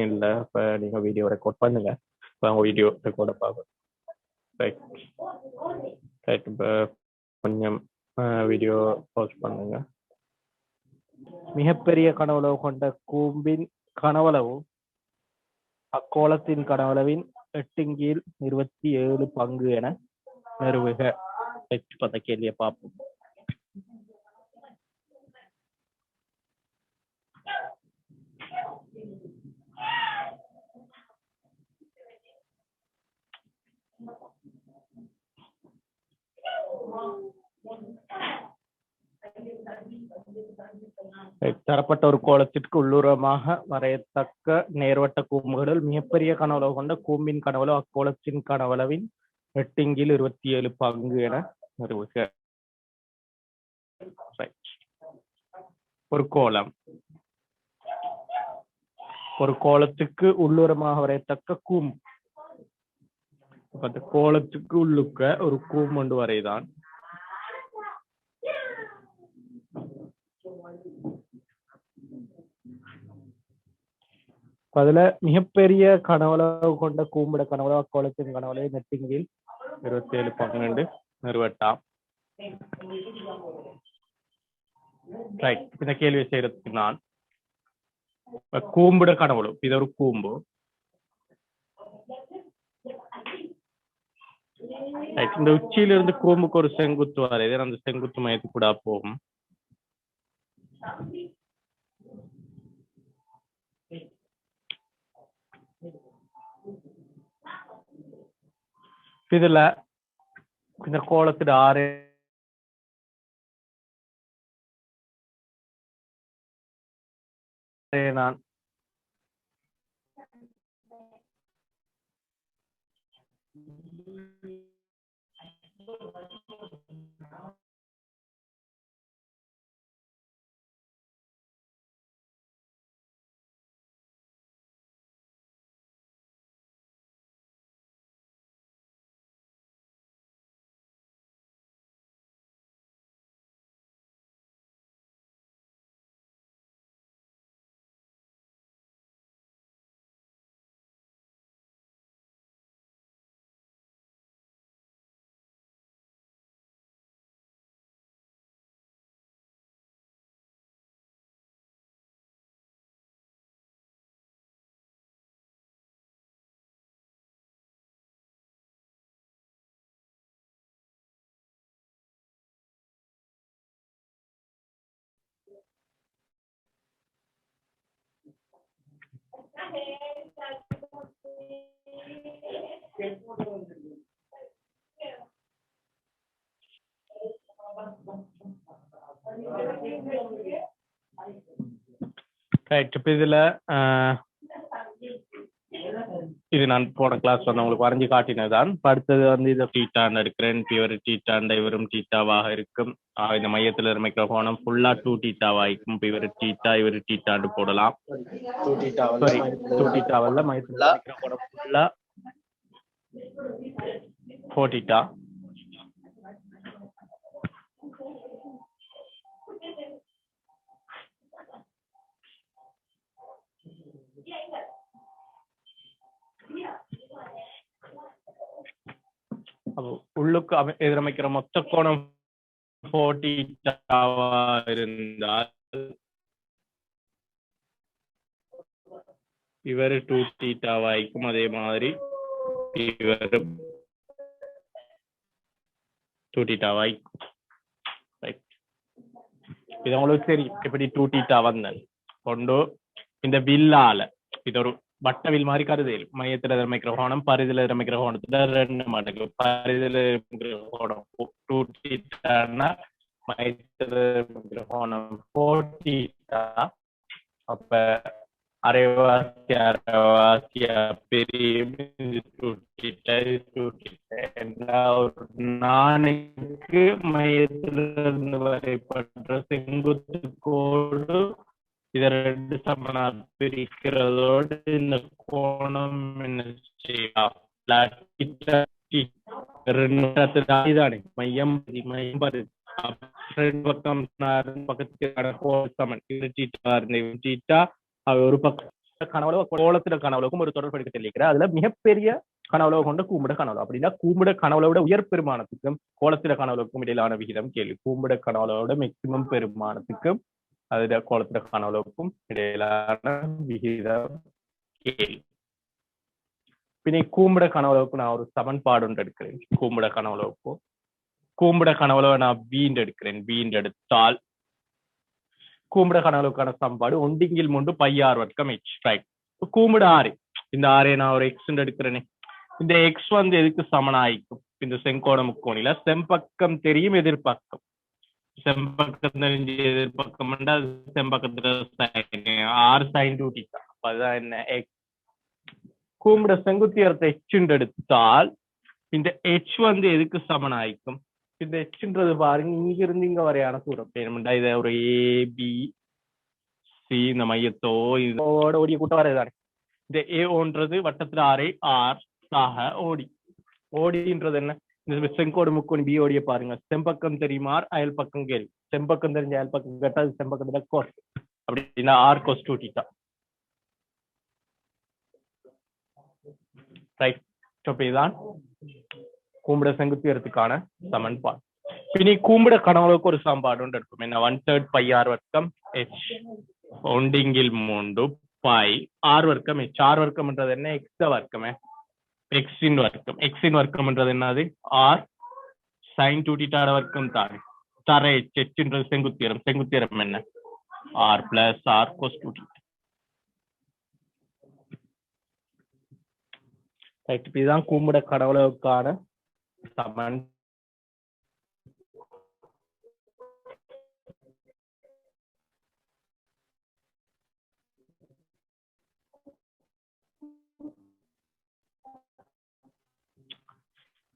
இல்ல இப்ப நீங்க வீடியோ ரெக்கார்ட் பண்ணுங்க. இப்ப அவங்க வீடியோ ரெக்கார்ட பார்ப்போம். ரைட் ரைட் இப்ப கொஞ்சம் வீடியோ பாஸ் பண்ணுங்க. மிகப்பெரிய கனவளவு கொண்ட கூம்பின் கனவளவு அக்கோளத்தின் கனவளவின் 8/27 பங்கு என நிறுவுக. அந்த கேள்வியை பார்ப்போம். தரப்பட்ட ஒரு கோளத்திற்கு உள்ளுரமாக வரையத்தக்க நேர்வட்ட கூம்புகளில் மிகப்பெரிய கனவளவு கொண்ட கூம்பின் கனவளவு அக்கோளத்தின் கனவளவின் 8/27 பங்கு என நிறுவுக. ஒரு கோளம், ஒரு கோளத்துக்கு உள்ளுரமாக வரையத்தக்க கூம்பு. அந்த கோளத்துக்கு உள்ளுக்க ஒரு கூம்பு வரைதான். அதுல மிகப்பெரிய கனவளவு கொண்ட கூம்பிட கனவளவு அக்கோளத்தின் கனவளவு 8/27 பங்கு நிறுவட்டாம். ரைட், இந்த கேள்வி செய்யறதுக்கு நான் கூம்பிட கனவளவு, இது ஒரு கூம்பு. இந்த உச்சியிலிருந்து கூம்புக்கு ஒரு செங்குத்து வரைது. அந்த செங்குத்து மையத்துக்கு கூட போகும். இதுல இந்த கோலத்துல 6 நான் இதுல இது நான் போன கிளாஸ் வந்து உங்களுக்கு வரைஞ்சு காட்டினதுதான். அடுத்தது வந்து இதை டீட்டான்னு எடுக்கிறேன். இவர் டீட்டாண்ட இவரும் டீட்டாவாக இருக்கும். இந்த மையத்தில் இருக்கிற கோணம் ஃபுல்லா 2 டீட்டாவாயிக்கும். இவர் டீட்டா இவர் டீட்டான்னு போடலாம். 2 டீட்டாவல்ல மையத்தில் இருக்கிற கோணம் ஃபுல்லா 4 டீட்டா. உள்ளுக்கு எதிரமைக்கிற மொத்த கோணம் 4 டீட்டாவா இருந்தால் இவர் 2 டீட்டாவாய்க்கும். அதே மாதிரி இவர் 2 டீட்டாவாய்க்கும். இது உங்களுக்கு சரி எப்படி 2 டீட்டா வந்தது கொண்டு இந்த வில்லால இது ஒரு வட்டவில் மாதிரி கருதல். மையத்துல இருக்கிற கோணம் பரிதில இருக்கிற கோணத்துல 2 மடங்கு. பரிதில இருக்கிற கோணம் 2 டீட்டான்னா மையத்துல இருக்கிற கோணம் 4 டீட்டா. அப்ப அரைவாசி பெரிய 2 டீட்டா 2 டீட்டா. ஒரு நாணுக்கு மையத்திலிருந்து வரைபட்ட செங்குத்து கோடு இதை 2 சமனா பிரிக்கிறதோடு இந்த கோணம் என்ன செய்யலாம்? மையம் மையம் பக்கம் பக்கத்துக்கு சமன். ஒரு பக்கம் கனவுல கோலத்துல கனவுலக்கும் ஒரு தொடர்பு எடுக்க தெரியல. அதுல மிகப்பெரிய கனவுலக கொண்ட கூம்பிட கனவுல அப்படின்னா கூம்பிட கனவுளோட உயர் பெருமானத்துக்கும் கோலத்தில கனவுலக்கும் இடையிலான விகிதம் கேள்வி. கூம்பிட கனவுளோட மேக்சிமம் பெருமானத்துக்கும் அதுல கோலத்தில கனவுலக்கும் இடையிலான விகிதம் கேள்வி. பின்ன கூம்பிட கனவுலவுக்கு நான் ஒரு சமன்பாடு ஒன்று எடுக்கிறேன். கூம்பிட கனவுலவுக்கும் கூம்பிட கனவுல நான் வீண்டு எடுக்கிறேன். வீண்டு எடுத்தால் கூம்பிட கனவுலவுக்கான சமன்பாடு ஒண்டிங்கில் முண்டு பையார் வர்க்கம் h ரைட். கூம்பிட ஆறு இந்த ஆரை நான் ஒரு எக்ஸ் எடுக்கிறேனே. இந்த எக்ஸ் வந்து எதுக்கு சமனாயிக்கும்? இந்த செங்கோண முக்கோணில செம்பக்கம் தெரியும் எதிர்பக்கம். செம்பக்கம் தெரிஞ்சு எதிர்பக்கம் செம்பக்கத்துல ஆறு சைன் டூட்டிக்கா. அதுதான் என்ன எக்ஸ். கூம்பிட செங்குத்தியரத்தை எச் எடுத்தால் இந்த எச் வந்து எதுக்கு சமனாயிக்கும்? இந்த எச்ன்றது பாருங்க இங்க இருந்து இங்க வரையான தூரம். வேணும்டா இதை ஒரு ஏபி சி இந்த மையத்தோ இதோட ஓடிய கூட்டம் வரையதானே. இந்த ஏ ஓன்றது வட்டத்துல ஆரை ஆர் சாக ஓடி. ஓடின்றது என்ன? இந்த செங்கோடு முக்கோணி பி ஓடிய பாருங்க. செம்பக்கம் தெரியுமார் அயல் பக்கம் கேள்வி. செம்பக்கம் தெரிஞ்ச அயல் பக்கம் கேட்டா அது செம்பக்கத்துல கோஸ் அப்படின்னா ஆர் கோஸ் டூ தீட்டா ரைட். இதுதான் கூம்பிட செங்குத்தியரத்துக்கான சமன்பாடு. இனி கூம்பிட கனவுக்கு ஒரு சமன்பாடு ஒன்று இருக்கும். என்ன? 1/3 பை ஆர் வர்க்கம் h ஒண்டிங்கில் மூண்டு பை ஆர் வர்க்கம் h. ஆர் வர்க்கம்ன்றது என்ன? எக்ஸ் வர்க்கமே. எக்ஸின் வர்க்கம். எக்ஸின் வர்க்கம்ன்றது என்னது? ஆர் சைன் டூ தீட்டா வர்க்கம் தானே. தர ஹெச்ன்றது செங்குத்தியரம். செங்குத்தியரம் என்ன? ஆர் பிளஸ் ஆர் கோஸ் டூ தீட்டா ரைட். இதுதான் கூம்பிட கனவுலவுக்கான சமன்.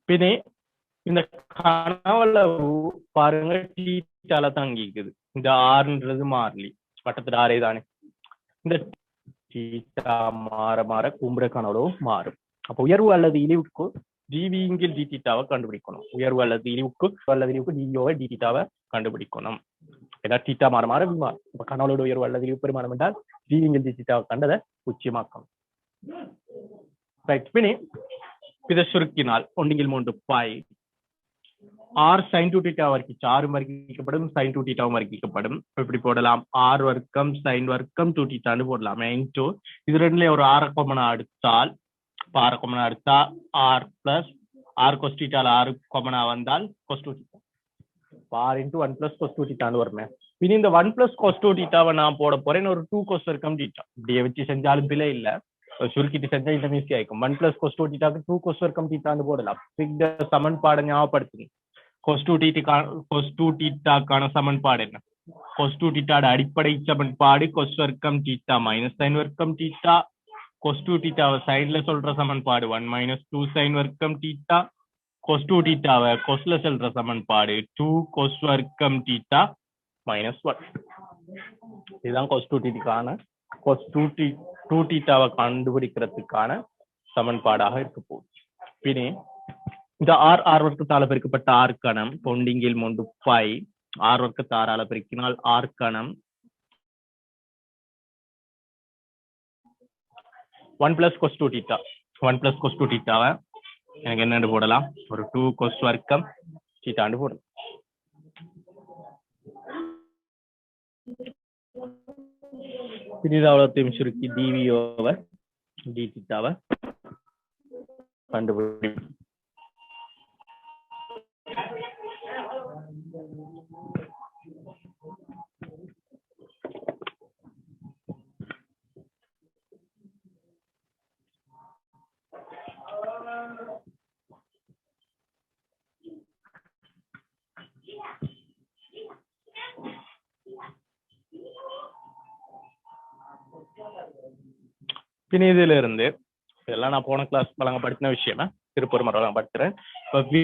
பின்னே இந்த கனவுளவு பாருங்க டீட்டால தங்கிக்குது. இந்த ஆறுன்றது மாறிலி. வட்டத்துல ஆரே தானே. இந்த டீட்டா மாற மாற கூம்பிட கனவுளவு மாறும். அப்ப உயர்வு அல்லது இழிவுக்கு டிவிங்கில் டி தீட்டாவை கண்டுபிடிக்கணும். உயர்வு அல்லது இழிவுக்கு டிவியோவை டி தீட்டாவை கண்டுபிடிக்கணும். ஏன்னா டீட்டா மாற மாற மாறும். இப்ப கனவுளோட உயர்வு அல்லது இழிவு பெருமானம் என்றால் டிவிங்கில் டி தீட்டாவை கண்டதை உச்சியமாக்கணும். ரைட். பின்னே இதை சுருக்கினால் ஒண்டிங்கில் மூன்று by r sine two theta வர்க்கிச்சு. ஆறும் வர்க்கிக்கப்படும் சைன் டூ தீட்டாவும் வர்க்கிக்கப்படும். எப்படி போடலாம்? ஆர் வர்க்கம் சைன் வர்க்கம் டூ தீட்டான்னு போடலாம். இன்டூ இது ரெண்டுல ஒரு ஆர கொமனா எடுத்தால் ஆர கொமனா எடுத்தா ஆர் பிளஸ் ஆர் கொஸ் தீட்டால ஆறு கொமனா வந்தால் cos two theta. R into 1 plus cos two தீட்டான்னு வருமே. இனி இந்த 1 பிளஸ் கொஸ் டூ தீட்டாவை நான் போட போறேன். ஒரு 2 கொஸ் வர்க்கம் தீட்டா இப்படியே வச்சு செஞ்சாலும் பிழை இல்ல. சுருக்கிட்டு செஞ்சா இந்த மிஸ்டேக் ஆயிக்கும். 1 பிளஸ் கொஸ் டூ தீட்டாக்கு 2 கொஸ் வர்க்கம் தீட்டான்னு போடலாம். இந்த சமன்பாடை ஞாபகப்படுத்துங்க. கொஸ் டூ தீட்டாக்கான சமன்பாடு என்ன? கொஸ் டூ தீட்டாட அடிப்படை சமன்பாடு கொஸ் வர்க்கம் தீட்டா மைனஸ் சைன் வர்க்கம் தீட்டா. கொஸ் டூ தீட்டாவை சைன்ல சொல்ற சமன்பாடு 1 மைனஸ் 2 சைன் வர்க்கம் தீட்டா. கொஸ் டூ தீட்டாவை கொஸ்ல சொல்ற சமன்பாடு 2 கொஸ் வர்க்கம் தீட்டா மைனஸ் 1. இதுதான் கொஸ் டூ தீட்டாக்கான கொஸ் டூ தீட்டாவை கண்டுபிடிக்கிறதுக்கான சமன்பாடாக இருக்க போகுது. பின்னே இந்த ஆர் வர்க்கத்தால பெருக்கப்பட்ட ஆர் கணம் பொண்டிங்கில் மூன்று பை ஆர் வர்க்கத்தாரால பெருக்கினால் ஆர் கணம் 1 plus cos two theta. 1 plus cos two தீட்டாவை எனக்கு என்னன்னு போடலாம்? ஒரு 2 கொஸ் வர்க்கம் தீட்டான்னு போடலாம். அவ்வளோத்தையும் சுருக்கி டிவியோவை டி தீட்டாவை கண்டுபிடி. பின் இதுல இருந்து இதெல்லாம் நான் போன கிளாஸ் வழங்க படித்த விஷயமா திருப்பூர் மரம் வழங்க படிக்கிறேன். இப்ப வி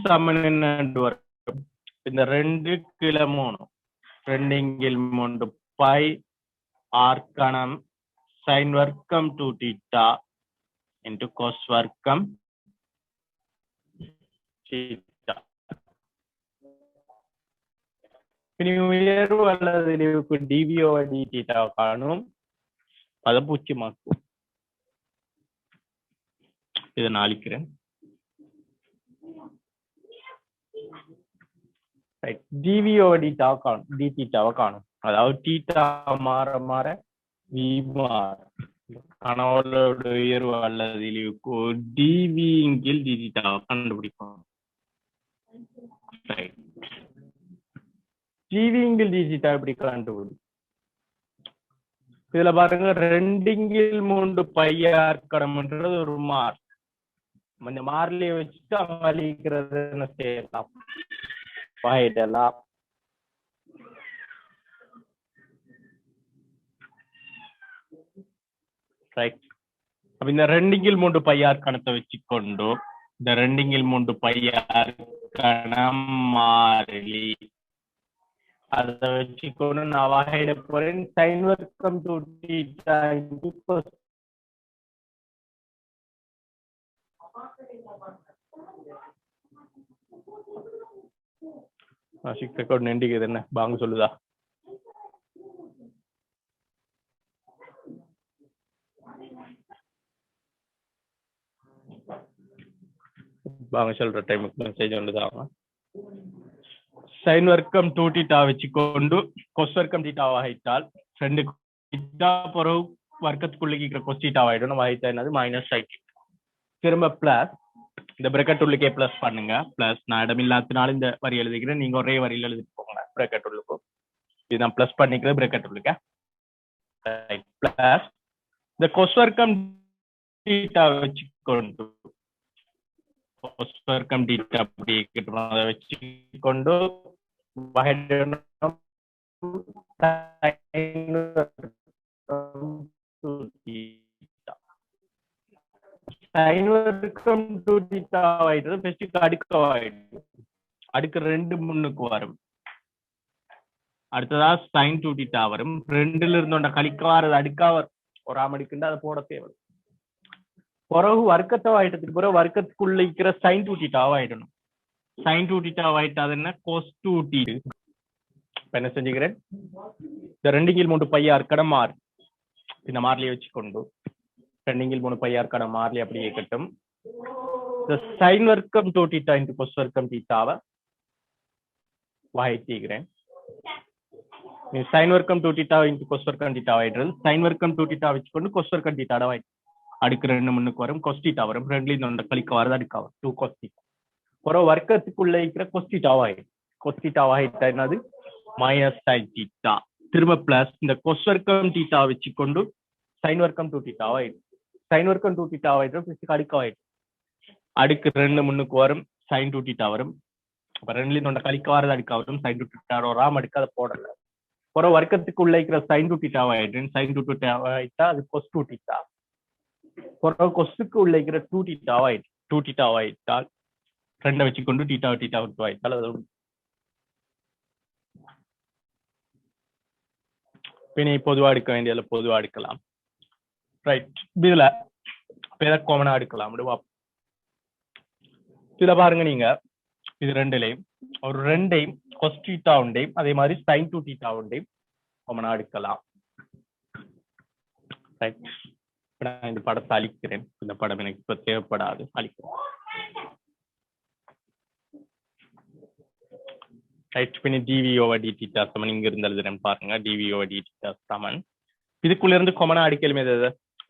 சமன் என்ன வரும்? இந்த 2 கீழே 3 2 இங்கில் 3 பை ஆர் கணம் சைன் வர்க்கம் 2 தீட்டா இன்டு கோஸ் வர்க்கம் தீட்டா. உயர்வு அல்லது இழிவுக்கு டிவிஓ டி தீட்டா காணும். அதை பூச்சியமாக்கும். இதை நான் அழிக்கிறேன். dv over dθ காணும். அதாவது தீட்டா மாற மாற v மாறும். கணவனோட உயர்வு அல்லது இழிவுக்கு dv கீழ் dθ கண்டுபிடிக்கும். dv கீழ் dθ எப்படி கண்டுபிடிக்கும்? இதுல பாருங்க 2/3 πr கடம்ன்றது ஒரு மார். இந்த மாறிலியை வச்சுட்டு அவங்க அழிக்கிறது என்ன செய்யலாம்? வாயிடலாம். ரைட். அப்ப இந்த 2/3 πr கணத்தை வச்சுக்கொண்டு இந்த 2/3 πr கணம் மாறிலி அதை வச்சுக்கொண்டு நான் வாயிட போறேன். sin வர்க்கம் 2θ into cos. ரெக்கார்ட் நின்றுக்குது என்ன பாங்க சொல்லுதா? வாங்க சொல்ற டைமுக்கு மெசேஜ் வந்துதாங்க. sin வர்க்கம் 2θ வச்சுக்கொண்டு cos வர்க்கம் θ ஆகிட்டால் 2 θ பிறகு வர்க்கத்துக்குள்ள இருக்கிற cos θ ஆயிடும். வாகிட்டா என்னது மைனஸ் ஆயிட்டு திரும்ப பிளஸ் இந்த பிரக்கெட் உள்ளுக்கே பிளஸ் பண்ணுங்க. பிளஸ் நான் இடமில்லாதனால இந்த வரி எழுதிக்கிறேன். நீங்க ஒரே வரியில் எழுதிட்டு போங்க. பிரக்கெட் உள்ளுக்கும் இது நான் பிளஸ் பண்ணிக்கிறேன். பிரக்கெட் உள்ளுக்க பிளஸ் இந்த cos வர்க்கம் θ வச்சுக்கொண்டு cos வர்க்கம் θ அப்படி அதை வச்சுக்கொண்டு sin வர்க்கம் 2θ ஆயிடுது. ஃபர்ஸ்ட் அடுக்கு 2 முன்னுக்கு வரும். அடுத்ததா sin 2θ வரும். 2ல இருந்து கழிக்க வாரது அடுக்கா வரும். ஒரு அடுக்குண்டு அதை போட தேவை. பிறகு வர்க்கத்தை ஆயிட்டதுக்கு பிறகு வர்க்கத்துக்குள்ள இருக்கிற sin 2θ ஆயிடணும். sin 2θ ஆயிட்டாது என்ன cos 2θ. என்ன செஞ்சுக்கிறேன்? இந்த 2/3 πr கடம் மாறு. இந்த மாறிலியை வச்சுக்கொண்டு 2/3 πr கடம் மாறிலி அப்படியே கட்டும். இந்த sin வர்க்கம் 2θ into cos வர்க்கம் θ வாய்த்திக்கிறேன். sin வர்க்கம் 2θ into cos வர்க்கம் θ ஆயிடுறது. sin வர்க்கம் 2θ வச்சுக்கொண்டு cos வர்க்கம் θ வாய் அடுக்கு 2 முன்னுக்கு வரும். cos θ வரும். 2ல இந்த கழிக்க வரது அடுக்கா வரும். 2 cos θ. ஒரு வர்க்கத்துக்குள்ள இருக்கிற cos θ ஆயிடும். cos θ ஆயிட்டா என்னது மைனஸ் sin θ. திரும்ப பிளஸ் இந்த cos வர்க்கம் θ வச்சுக்கொண்டு sin வர்க்கம் 2θ ஆயிடும். sin வர்க்கம் 2θ ஆயிடும். அடுக்க ஆயிடும். அடுக்கு 2 முன்னுக்கு வரும். sin 2θ வரும். அப்ப 2ல இந்த கழிக்க வரது அடுக்கா வரும். sin 2θ வராம அடுக்க அதை போடல. ஒரு வர்க்கத்துக்குள்ள இருக்கிற sin 2θ ஆயிடும். sin 2θ ஆயிட்டா அது cos 2θ. ஒரு கொஸ்டுக்கு உள்ள இருக்கிற 2θ ஆயிடும். 2θ ஆயிட்டால் 2 வச்சுக்கொண்டு θ ஆயிட்டால் அது பின்னை பொதுவா எடுக்க வேண்டியதுல பொதுவா எடுக்கலாம். ரைட். இதுல பேர காமனா எடுக்கலாம். இதுல பாருங்க நீங்க இது 2லயும் ஒரு 2ஐயும் cos θ உண்டையும் அதே மாதிரி sin 2θ உண்டையும் காமனா எடுக்கலாம். ரைட். நான் இந்த படத்தை அழிக்கிறேன். இந்த படம் எனக்கு இப்ப தேவைப்படாது. அழிக்கிறேன். ரைட். பின்ன dv over dθ சமன் இங்க இருந்து எழுதுறேன் பாருங்க. dv over dθ சமன் இதுக்குள்ள இருந்து காமனா அடிக்கலுமே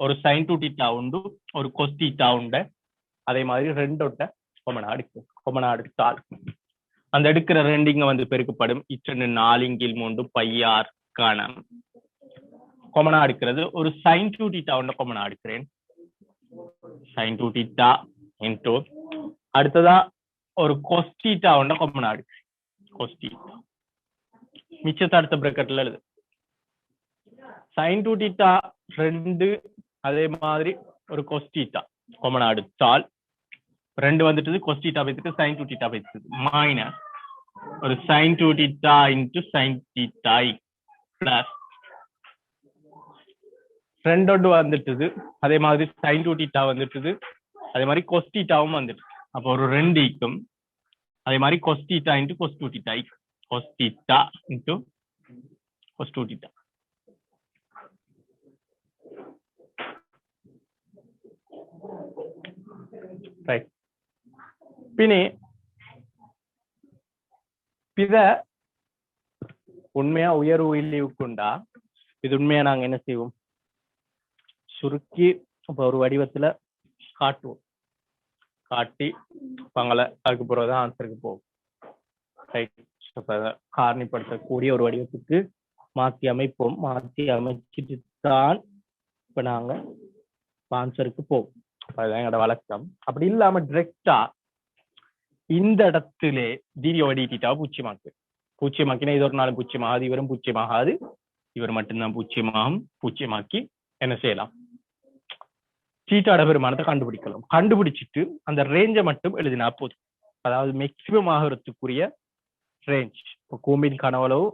ஒரு sin 2θ உண்டு ஒரு cos θ உண்டு. அதே மாதிரி 2 காமனா அடுத்தால் அந்த எடுக்கிற 2 இங்க வந்து பெருக்கப்படும். 4/3 πr கணம் காமனா எடுக்கிறது. ஒரு sin 2θ உண்டு காமனா எடுக்கிறேன். sin 2θ இன்டு அடுத்ததா ஒரு cos θ உண்டு காமனா எடுக்கிறேன். cos θ மிச்சத்தை அடுத்த பிரக்கெட்ல எழுது. sin 2θ 2 அதே மாதிரி ஒரு cos θ காமனா எடுத்தால் 2 வந்துட்டு cos θ வைத்துட்டு sin 2θ வைத்துட்டு மைனஸ் ஒரு sin 2θ into sin θ பிளஸ் 2 வந்துட்டுது. அதே மாதிரி sin 2θ வந்துட்டுது. அதே மாதிரி cos θவும் வந்துட்டு. அப்போ ஒரு 2 ஈக்கும். அதே மாதிரி cos θ into cos 2θ cos θ into cos 2θ. Right. பின்னே இத உண்மையா உயர்வு இழிவுக்குண்டா இது உண்மையா நாங்க என்ன செய்வோம், சுருக்கி இப்ப ஒரு வடிவத்துல காட்டுவோம். காட்டி பங்களை அதுக்கு பிறகுதான் ஆன்சருக்கு போகும். ரைட். காரணிப்படுத்தக்கூடிய ஒரு வடிவத்துக்கு மாற்றி அமைப்போம். மாற்றி அமைச்சிட்டு தான் இப்ப நாங்க ஆன்சருக்கு போவோம். அதுதான் எங்களோட வழக்கம். அப்படி இல்லாம டிரெக்டா இந்த இடத்திலே டிடிட்டா பூச்சியமாக்கு. பூச்சியமாக்கினா இது ஒரு நாள் பூச்சியமாகாது, இவரும் பூச்சியமாகாது, இவர் மட்டும்தான் பூச்சியமாகும். பூச்சியமாக்கி என்ன செய்யலாம், தீட்டாட பெருமானத்தை கண்டுபிடிக்கலாம். கண்டுபிடிச்சிட்டு அந்த ரேஞ்சை மட்டும் எழுதினா போதும். அதாவது மேக்சிமம் ஆகிறதுக்குரிய ரேஞ்ச். இப்போ கூம்பின் கனவளவு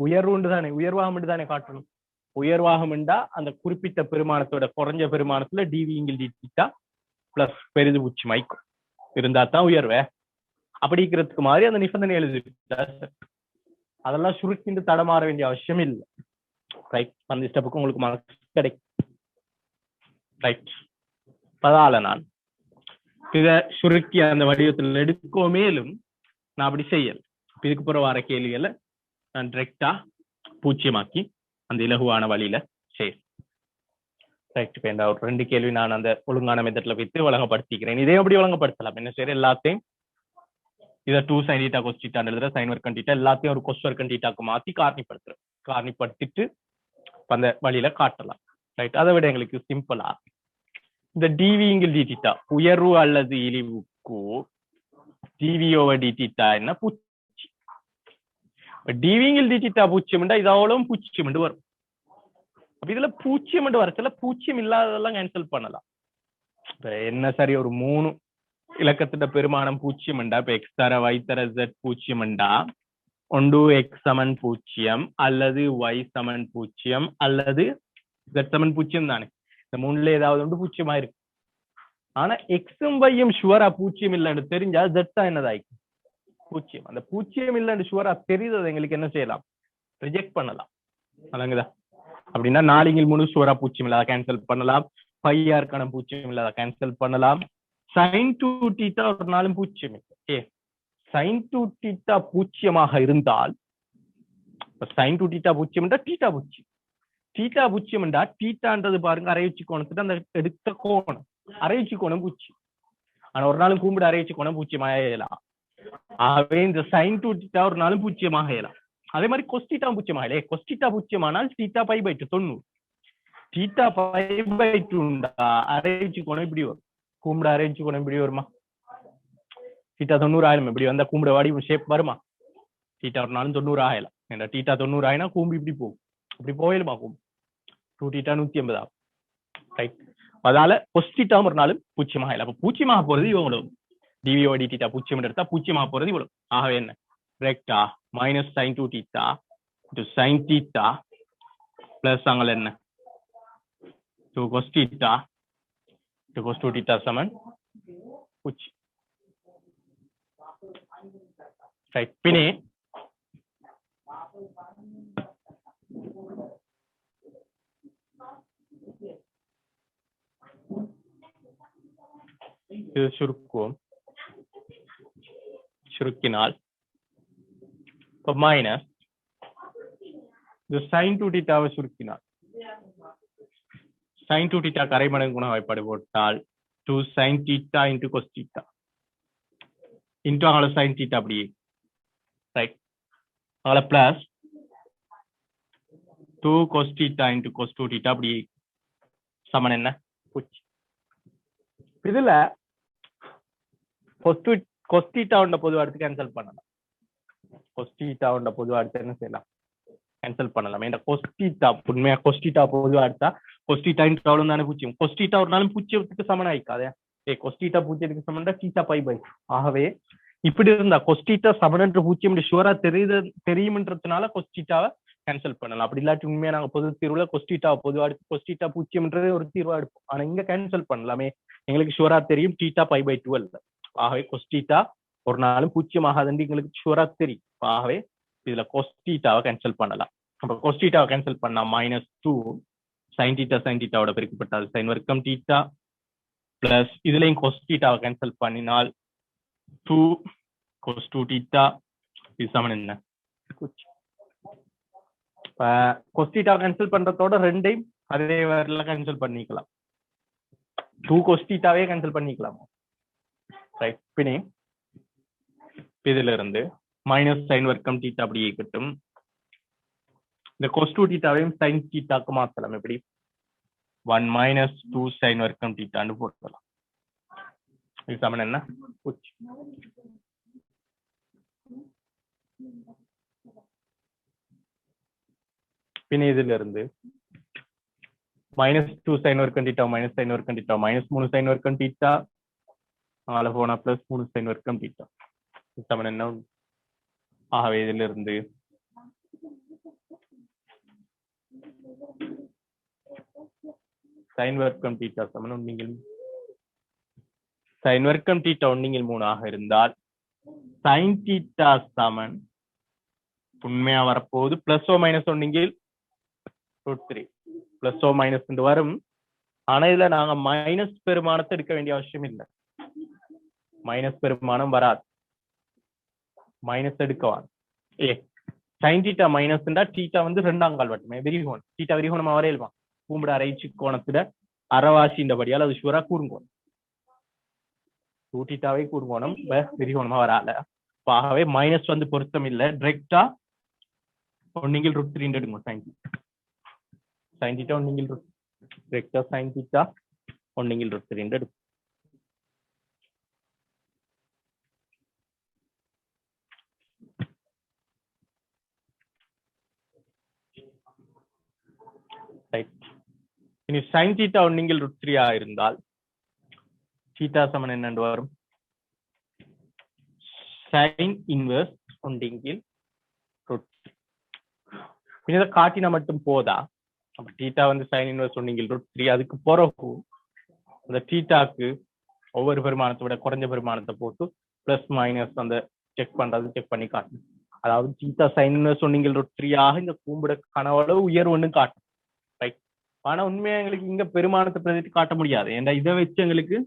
உயர்வுண்டு தானே, உயர்வாகம் தானே காட்டணும். உயர்வாகம் என்றா அந்த குறிப்பிட்ட பெருமானத்தோட குறைஞ்ச பெருமானத்துல டிவிங்கில் டிட்டா பிளஸ் பெரிது பூச்சி மைக்கும் இருந்தா தான் உயர்வே. அப்படிங்கிறதுக்கு மாதிரி அந்த நிபந்தனை எழுதிட்டா அதெல்லாம் சுருக்கிண்டு தடமாற வேண்டிய அவசியம் இல்லை. ரைட். அந்த ஸ்டெப்புக்கு உங்களுக்கு மார்க்ஸ் கிடைக்கும். ரைட். பதால நான் இத சுருக்கி அந்த வடிவத்தில் எடுக்கோ, மேலும் நான் அப்படி செய்யல. இதுக்கு பிறகு வர கேள்விகளை நான் டிரெக்டா பூச்சியமாக்கி அந்த இலகுவான வழியில சரி. ரைட். இப்ப இந்த ஒரு 2 கேள்வி நான் அந்த ஒழுங்கான மெத்தட்ல வைத்து வழங்கப்படுத்திக்கிறேன். இதே எப்படி வழங்கப்படுத்தலாம் என்ன சரி, எல்லாத்தையும் இதை 2 sin θ cos θ எழுதுற சைன் வர்க்கம் θ எல்லாத்தையும் ஒரு கொஸ் வர்க்கம் θக்கு மாத்தி காரணிப்படுத்துறேன். காரணிப்படுத்திட்டு அந்த வழியில காட்டலாம். ரைட். அதை விட எங்களுக்கு சிம்பிளா இந்த டிவிங்கில் dθ உயர்வு அல்லது இழிவுக்கு dv/dθ என்ன பூச்சி. டிவிங்கில் dθ பூச்சியம் இது அவ்வளவும் பூச்சியம் வரும். அப்ப இதுல பூச்சியம் வரச்சுல பூச்சியம் இல்லாததெல்லாம் கேன்சல் பண்ணலாம். என்ன சரி, ஒரு 3 இலக்கத்திட பெருமானம் பூச்சியம் இப்ப எக்ஸ் தர y தர z பூச்சியம் ஒன்று எக்ஸ் சமன் பூச்சியம் அல்லது y சமன் பூச்சியம் அல்லது z சமன் பூச்சியம் தானே. இந்த 3ல ஏதாவது ஒன்று பூச்சியமா இருக்கு. ஆனா எக்ஸும் வையும் ஷுவரா பூச்சியம் இல்லைன்னு தெரிஞ்சா z தான் என்னதாய்க்கும் பூச்சியம். அந்த பூச்சியம் இல்லைன்னு ஷுவரா தெரியுது எங்களுக்கு என்ன செய்யலாம், ரிஜெக்ட் பண்ணலாம். அதாங்கதா. அப்படின்னா 4 ஷுவரா பூச்சியம் இல்லாத கேன்சல் பண்ணலாம். பையாருக்கான பூச்சியம் இல்லாத கேன்சல் பண்ணலாம். sin 2θ ஒரு 4 பூச்சியம் இல்லை. sin 2θ பூச்சியமாக இருந்தால் sin 2θ பூச்சியம் தீட்டா பூச்சியம். தீட்டா பூச்சியம் தீட்டான்றது பாருங்க அரையுச்சி கோணத்துக்கு அந்த எடுத்த கோணம் அரையுச்சி கோணம் பூச்சி. ஆனா ஒரு நாளும் கூம்பிட அரையுச்சி கோணம் பூச்சியமாக இயலாம். ஆகவே இந்த sin 2θ ஒரு நாளும் பூச்சியமாக இயலாம். அதே மாதிரி கொஸ்டிட்டா பூச்சியமாக இல்லை. கொஸ்டிட்டா பூச்சியமானால் θ π/2 90. θ π/2 அரையுச்சி கோணம் இப்படி வரும். கூம்பிட அரையுச்சி கோணம் இப்படி வருமா, θ 90 ஆயிரம். இப்படி வந்தா கூம்பிட வாடி ஷேப் வருமா, θ ஒரு நாளும் 90 ஆகலாம். ஏன்னா θ 90 ஆயினா கூம்பு இப்படி போகும். இப்படி போயிடுமா கூம்பு 2θ 180 ஆகும். ரைட். அதால கொஸ்டிட்டா ஒரு நாளும் பூச்சியமாக இல்லை. அப்ப பூச்சியமாக போறது இவ்வளவு. dv/dθ பூச்சியம் எடுத்தா பூச்சியமாக போறது இவ்வளவு. ஆகவே என்ன டிரெக்டா minus sin 2θ to sin θ plus அங்கே என்ன 2 cos θ to cos 2θ சமன் பூச்சி. ரைட். பின்னே இது சுருக்குவோம். சுருக்கினால் இப்ப மைனஸ் இது sin 2θ சுருக்கினால் sin 2θ கரைமடங்கு குண வாய்ப்பாடு போட்டால் 2 sin θ into cos θ into அங்கே sin θ அப்படியே. ரைட். அங்கே பிளஸ் 2 cos θ into cos 2θ அப்படியே சமன் என்ன பூச்சி. இதுல cos θ உண்ட பொதுவா எடுத்து கேன்சல் பண்ணலாம். cos θ உண்ட பொதுவா எடுத்து என்ன செய்யலாம், கேன்சல் பண்ணலாம். ஏன்னா cos θ உண்மையா cos θ பொதுவா எடுத்தா cos θ இன்டு அவ்வளவு தானே பூச்சியம். cos θ ஒரு நாளும் பூச்சியத்துக்கு சமன் ஆயிக்காதே. cos θ பூச்சியத்துக்கு சமன்டா θ π/2. ஆகவே இப்படி இருந்தா cos θ சமன் என்று பூச்சியம் ஷுவரா தெரியும்ன்றதுனால cos θவை கேன்சல் பண்ணலாம். அப்படி இல்லாட்டி உண்மையா நாங்க பொது தீர்வுல cos θ பொதுவா எடுத்து cos θ பூச்சியம்ன்றதே ஒரு தீர்வா எடுப்போம். ஆனா இங்க கேன்சல் பண்ணலாமே, எங்களுக்கு ஷுவரா தெரியும் θ π/2 அல்ல. ஆகவே cos θ ஒரு நாளும் பூச்சியமாகாது எங்களுக்கு ஷுவரா தெரியும். ஆகவே இதுல cos θவை கேன்சல் பண்ணலாம். அப்ப cos θவை கேன்சல் பண்ணா -2 sin θ sin θவோட பெருக்கப்பட்டால் sin வர்க்கம் θ பிளஸ் இதுலயும் cos தீட்டாவை கேன்சல் பண்ணினால் 2 cos 2 தீட்டா இது சமன் என்ன? cos தீட்டாவை கேன்சல் பண்றதோட ரெண்டையும் அதே வேர்ல கேன்சல் பண்ணிக்கலாம். 2 cos தீட்டாவே கேன்சல் பண்ணிக்கலாம். ரைட், பின்னே இதுல இருந்து மைனஸ் சைன் வர்க்கம் தீட்டா அப்படியே இருக்கட்டும். இந்த cos 2 தீட்டாவையும் sin தீட்டாக்கு மாத்தலாம். எப்படி? 1 minus 2 sin வர்க்கம் தீட்டான்னு போடலாம். இது சமன் என்ன? பின்ன இதுல இருந்து மைனஸ் 2 sin வர்க்கம் தீட்டா மைனஸ் sin வர்க்கம் தீட்டா மைனஸ் 3 sin வர்க்கம் தீட்டா ஆல போனா பிளஸ் 3 sin வர்க்கம் தீட்டா இது சமன் என்ன? ஆகவே இதுல இருந்து sin வர்க்கம் தீட்டா சமன் ஒன்னிங்கில் sin வர்க்கம் தீட்டா ஒன்னிங்கில் 3 ஆக இருந்தால் sin தீட்டா சமன் உண்மையா வரப்போகுது பிளஸ் ஓ மைனஸ் ஒன்னிங்கில் √3 பிளஸ் ஓ மைனஸ் வரும். ஆனா இதுல நாங்க மைனஸ் பெருமானத்தை எடுக்க வேண்டிய அவசியம் இல்லை. மைனஸ் பெருமானம் வராது, மைனஸ் எடுக்கவான். sin தீட்டா மைனஸ் தீட்டா வந்து ரெண்டாம் கால் வட்டமே விரிகோணம். தீட்டா விரிகோணமா வரையலுமா? கூம்பிட அரைச்சி கோணத்துல அறவாசின்றபடியால் அது ஷுவரா கூறுங்கோணம். 2 தீட்டாவே கூறுங்கோணம் விரிகோணமா வரால. ஆகவே மைனஸ் வந்து பொருத்தம் இல்லை. டிரெக்டா ஒன்னிங்கில் √3 எடுங்க. sin தீட்டா ஒன்னிங்கில் டிரெக்டா sin தீட்டா ஒன்னிங்கில் √3 எடுக்கும். இனி sin தீட்டா ஒன்னிங்கில் √3 இருந்தால் தீட்டா சமன் என்னண்டு வரும்? sin இன்வெர்ஸ் ஒன்னிங்கில் √3. இதை காட்டினா மட்டும் போதா? அப்ப தீட்டா வந்து sin இன்வெர்ஸ் ஒன்னிங்கில் √3. அதுக்கு பிறகு அந்த தீட்டாக்கு ஒவ்வொரு பெருமானத்தை விட குறைஞ்ச பெருமானத்தை போட்டு பிளஸ் மைனஸ் அந்த செக் பண்ணி காட்டணும். அதாவது தீட்டா sin இன்வெர்ஸ் ஒன்னிங்கில் √3 ஆக இந்த கூம்பிட கனவளவு உயர்வுன்னு காட்டும். ரைட். ஆனா உண்மையா எங்களுக்கு இங்க பெருமானத்தை பிரதிட்டு காட்ட முடியாது. ஏன்னா இதை வச்சு எங்களுக்கு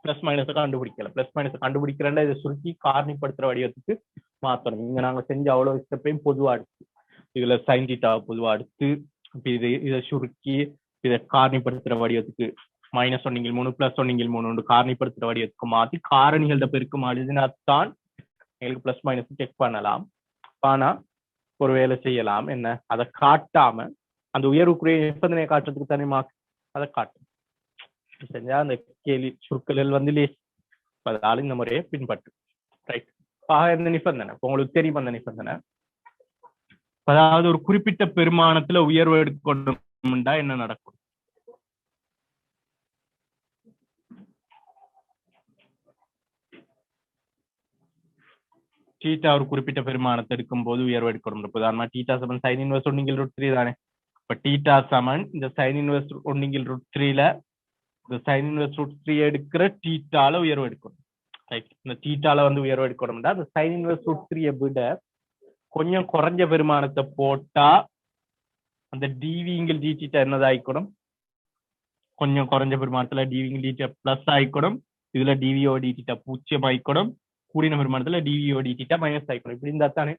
பிளஸ் மைனஸை கண்டுபிடிக்கல. பிளஸ் மைனஸை கண்டுபிடிக்கிறேன்னா இதை சுருக்கி காரணிப்படுத்துற வடிவத்துக்கு மாத்தணும். இங்க நாங்க செஞ்ச அவ்வளவு ஸ்டெப்பையும் பொதுவா எடுத்து இதுல sin தீட்டாவை பொதுவா எடுத்து இதை சுருக்கி இதை காரணிப்படுத்துற வடிவத்துக்கு மைனஸ் ஒன்னிங்கில் 3 பிளஸ் ஒன்னிங்கில் 3 காரணிப்படுத்துற வடிவத்துக்கு மாத்தி காரணிகளோட பெருக்கம் எழுதினாத்தான் எங்களுக்கு பிளஸ் மைனஸ் செக் பண்ணலாம். ஆனா ஒரு வேலை செய்யலாம் என்ன, அதை காட்டாம அந்த உயர்வுக்குரிய நிபந்தனையை காட்டுறதுக்கு தானே மார்க் அதை காட்டும். செஞ்சா அந்த கேள்வி சுருக்கல் வந்து லேஸ். அதனால இந்த முறையை பின்பற்று. ரைட். இந்த நிபந்தனை உங்களுக்கு தெரியும். அந்த நிபந்தனை அதாவது ஒரு குறிப்பிட்ட பெருமானத்துல உயர்வு எடுக்கணும்டா என்ன நடக்கும்? தீட்டா ஒரு குறிப்பிட்ட பெருமானத்தை எடுக்கும் போது உயர்வு எடுக்கணும். உதாரணமா தீட்டா சமன் sin இன்வெர்ஸ் ஒன்னிங்கில் √3 தானே. இப்ப தீட்டா சமன் இந்த sin இன்வெர்ஸ் ஒன்னிங்கில் √3ல இந்த sin இன்வெர்ஸ் √3 எடுக்கிற தீட்டால உயர்வு எடுக்கணும். ரைட். இந்த தீட்டால வந்து உயர்வு எடுக்கணும்டா அந்த sin இன்வெர்ஸ் √3 விட கொஞ்சம் குறைஞ்ச பெருமானத்தை போட்டா அந்த டிவிங்கில் டி தீட்டா என்னதாயிக்கணும்? கொஞ்சம் குறைஞ்ச பெருமானத்துல டிவிங்கில் டி தீட்டா பிளஸ் ஆயிக்கணும். இதுல டிவிஓ டி தீட்டா 0 ஆயிக்கணும். கூடின பெருமானத்துல டிவிஓ டி தீட்டா மைனஸ் ஆயிக்கணும். இப்படி இருந்தா தானே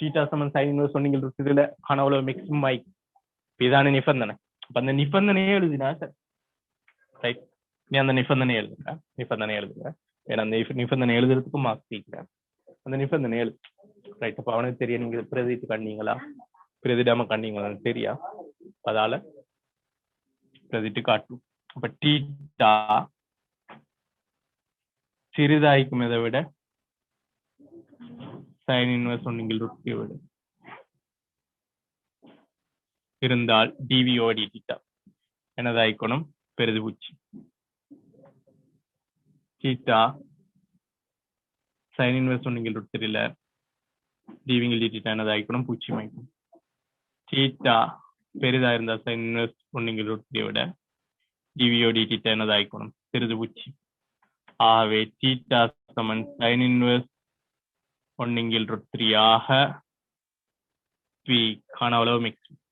தீட்டா சமன் sin இன்வெர்ஸ் ஒன்னிங்கில் √3ல கனவுல மேக்ஸிமம் ஆயிக்கும். இதான நிபந்தனை. அப்ப அந்த நிபந்தனையே எழுதினா சார். ரைட். நீ அந்த நிபந்தனை எழுதுங்க. ஏன்னா அந்த நிபந்தனை எழுதுறதுக்கும் மார்க்ஸ் கேட்கிறேன். அந்த நிபந்தனை எழுது. ரைட். அப்ப அவனுக்கு தெரியும் நீங்க பிரதிட்டு கண்டீங்களா பிரதிடாம கண்டீங்களா தெரியா. அதால பிரதிட்டு காட்டும். அப்ப தீட்டா சிறிதாய்க்கும் இதை விட sin இன்வெர்ஸ் ஒன்னிங்கில் √3 விட இருந்தால் டிவிஓ டி தீட்டா என்னதாய்க்கணும்? பெரிது பூச்சி. தீட்டா sin இன்வெர்ஸ் ஒன்னிங்கில் √3ல டிவிங்கில் டி தீட்டா என்னதாய்க்கணும்? 0 ஆயிக்கணும். தீட்டா பெரிதா இருந்தா sin இன்வெர்ஸ் ஒன்னிங்கில் √3 விட டிவிஓ டி தீட்டா என்னதாய்க்கணும்? பெரிது பூச்சி. ஆகவே தீட்டா சமன் sin இன்வெர்ஸ் ஒன்னிங்கில் √3 ஆக பி கனவளவு மேக்ஸிமம்.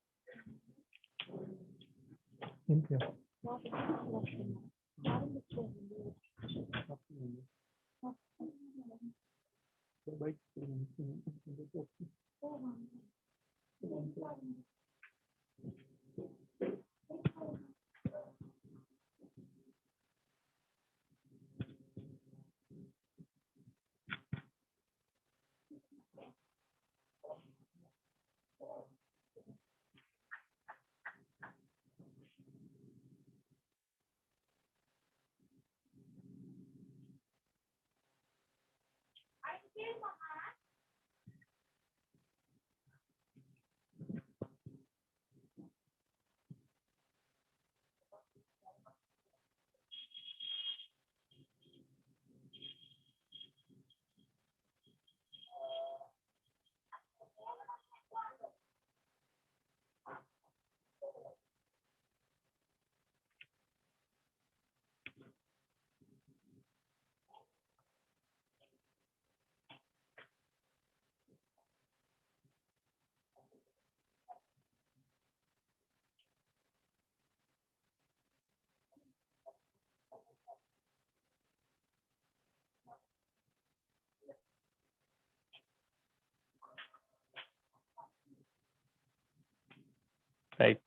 Right.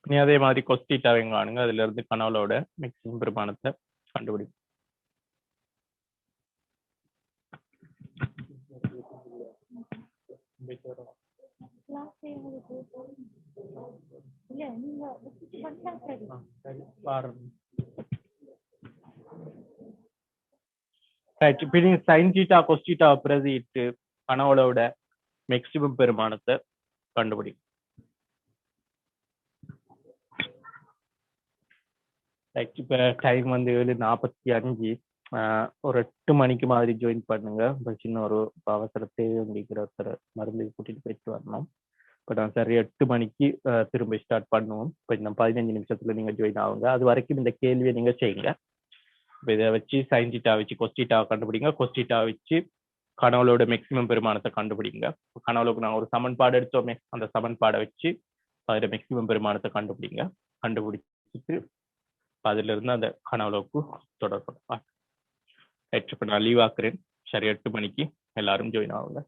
நீ அதே மாதிரி கொஸ்டிட்டாவையும் காணுங்க. அதுல இருந்து கனவுளோட மேக்ஸிமம் பெருமானத்தை கண்டுபிடிக்கும். இப்ப நீங்க சைன் தீட்டா கொஸ்டிட்டா பிரதிட்டு கனவுளோட மேக்ஸிமம் பெருமானத்தை கண்டுபிடிக்கும். இப்ப டைம் வந்து 7:45. ஒரு 8 மணிக்கு மாதிரி ஜாயின் பண்ணுங்க. சின்ன ஒரு அவசர தேவை அப்படிங்கிற ஒருத்தர் மருந்து கூட்டிட்டு போயிட்டு வரணும். இப்போ நான் சரி 8 மணிக்கு திரும்ப ஸ்டார்ட் பண்ணுவோம். இப்போ இந்த 15 நிமிஷத்துல நீங்க ஜாயின் ஆகுங்க. அது வரைக்கும் இந்த கேள்வியை நீங்க செய்யுங்க. இப்போ இதை வச்சு சைன் தீட்டா வச்சு கொஸ்டிட்டாவை கண்டுபிடிங்க. கொஸ்டிட்டா வச்சு கனவுளோட மேக்ஸிமம் பெருமானத்தை கண்டுபிடிங்க. கனவுளுக்கு நாங்கள் ஒரு சமன்பாடு எடுத்தோமே, அந்த சமன்பாடை வச்சு அதில் மேக்ஸிமம் பெருமானத்தை கண்டுபிடிங்க. கண்டுபிடிச்சிட்டு அதுல இருந்து அந்த கனவுளவுக்கு தொடர்பு. இப்போ நான் லீவ் ஆக்குறேன். சரி 8 மணிக்கு எல்லாரும் ஜாயின் ஆகுங்க.